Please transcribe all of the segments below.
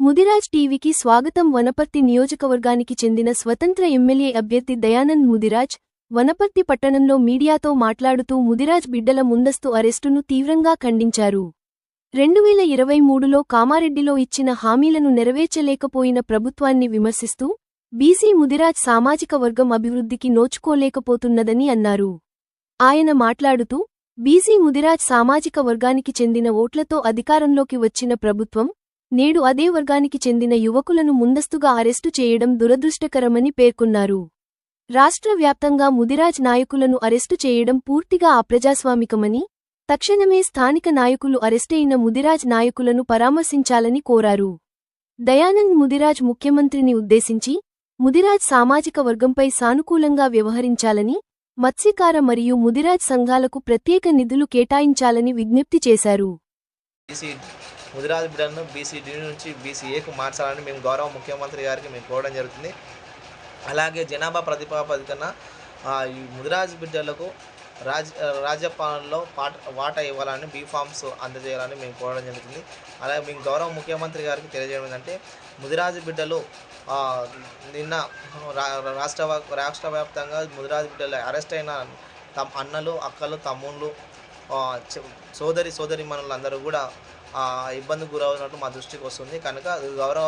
ముదిరాజ్ టీవీకి స్వాగతం. వనపర్తి నియోజకవర్గానికి చెందిన స్వతంత్ర ఎమ్మెల్యే అభ్యర్థి దయానంద్ ముదిరాజ్ వనపర్తి పట్టణంలో మీడియాతో మాట్లాడుతూ ముదిరాజ్ బిడ్డల ముందస్తు అరెస్టును తీవ్రంగా ఖండించారు. 2023లో కామారెడ్డిలో ఇచ్చిన హామీలను నెరవేర్చలేకపోయిన ప్రభుత్వాన్ని విమర్శిస్తూ బీసీ ముదిరాజ్ సామాజిక వర్గం అభివృద్ధికి నోచుకోలేకపోతున్నదని అన్నారు. ఆయన మాట్లాడుతూ బీసీ ముదిరాజ్ సామాజిక వర్గానికి చెందిన ఓట్లతో అధికారంలోకి వచ్చిన ప్రభుత్వం నేడు అదే వర్గానికి చెందిన యువకులను ముందస్తుగా అరెస్టు చేయడం దురదృష్టకరమని పేర్కొన్నారు. రాష్ట్ర వ్యాప్తంగా ముదిరాజ్ నాయకులను అరెస్టు చేయడం పూర్తిగా అప్రజాస్వామికమని, తక్షణమే స్థానిక నాయకులు అరెస్టయిన ముదిరాజ్ నాయకులను పరామర్శించాలని కోరారు. దయానంద్ ముదిరాజ్ ముఖ్యమంత్రిని ఉద్దేశించి ముదిరాజ్ సామాజిక వర్గంపై సానుకూలంగా వ్యవహరించాలని, మత్స్యకార మరియు ముదిరాజ్ సంఘాలకు ప్రత్యేక నిధులు కేటాయించాలని విజ్ఞప్తి చేశారు. ముదిరాజ్ బిడ్డలను బీసీడీ నుంచి బీసీఏకు మార్చాలని మేము గౌరవ ముఖ్యమంత్రి గారికి మేము కోరడం జరుగుతుంది. అలాగే జనాభా ప్రతిపాదన ఈ ముదిరాజ్ బిడ్డలకు రాజ్యపాలనలో వాటా ఇవ్వాలని బీఫామ్స్ అందజేయాలని మేము కోరడం జరుగుతుంది. అలాగే మేము గౌరవ ముఖ్యమంత్రి గారికి తెలియజేయడం ఏంటంటే ముదిరాజ్ బిడ్డలు నిన్న రాష్ట్ర వ్యాప్తంగా ముదిరాజ్ బిడ్డలు అరెస్ట్ అయిన అన్నలు, అక్కలు, తమ్ముళ్ళు, సోదరి మనులందరూ కూడా ఇబ్బంది గురవుతున్నట్టు మా దృష్టికి వస్తుంది. కనుక గౌరవ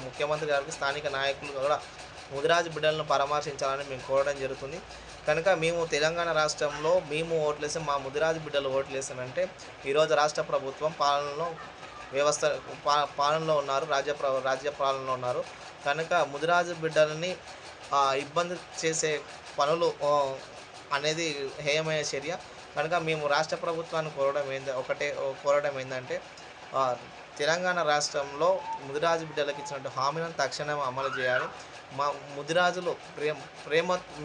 ముఖ్యమంత్రి గారికి స్థానిక నాయకులు కూడా ముదిరాజ్ బిడ్డలను పరామర్శించాలని మేము కోరడం జరుగుతుంది. కనుక మేము తెలంగాణ రాష్ట్రంలో మేము ఓట్లేసాం, మా ముదిరాజ్ బిడ్డలు ఓట్లేసామంటే ఈరోజు రాష్ట్ర ప్రభుత్వం పాలనలో ఉన్నారు, రాజ్య పాలనలో ఉన్నారు. కనుక ముదిరాజ్ బిడ్డలని ఇబ్బంది చేసే పనులు అనేది హేయమైన చర్య. కనుక మేము రాష్ట్ర ప్రభుత్వాన్ని కోరడం ఏంటంటే తెలంగాణ రాష్ట్రంలో ముదిరాజు బిడ్డలకు ఇచ్చినట్టు హామీలను తక్షణం అమలు చేయాలి. మా ముదిరాజులు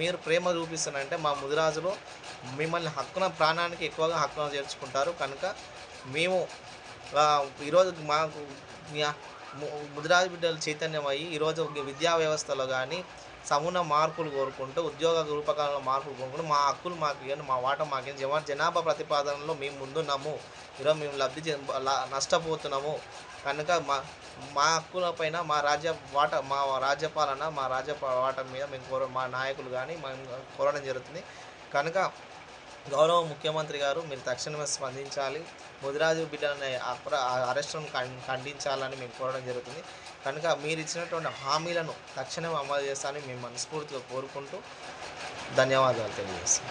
మీరు ప్రేమ చూపిస్తానంటే మా ముదిరాజులు మిమ్మల్ని ప్రాణానికి ఎక్కువగా హక్కున చేర్చుకుంటారు. కనుక మేము ఈరోజు మాకు ముదిరాజు బిడ్డలు చైతన్యం అయ్యి ఈరోజు విద్యా వ్యవస్థలో కానీ సమూన మార్పులు కోరుకుంటూ, ఉద్యోగ రూపకాలంలో మార్పులు కోరుకుంటూ మా హక్కులు మాకు ఇవ్వండి, మా వాటా మాకు జనాభా ప్రతిపాదనలో మేము ముందున్నాము, ఈరోజు మేము నష్టపోతున్నాము. కనుక మా హక్కులపైన మా రాజ్యపాలన వాటా మీద మేము మా నాయకులు కానీ మేము కోరడం జరుగుతుంది. కనుక గౌరవ ముఖ్యమంత్రి గారు మీరు తక్షణమే స్పందించాలి, ముదిరాజు బిడ్డలని అరెస్టును ఖండించాలని మేము కోరడం జరుగుతుంది. కనుక మీరు ఇచ్చినటువంటి హామీలను తక్షణమే అమలు చేస్తానని మేము మనస్ఫూర్తిగా కోరుకుంటూ ధన్యవాదాలు తెలియజేస్తాం.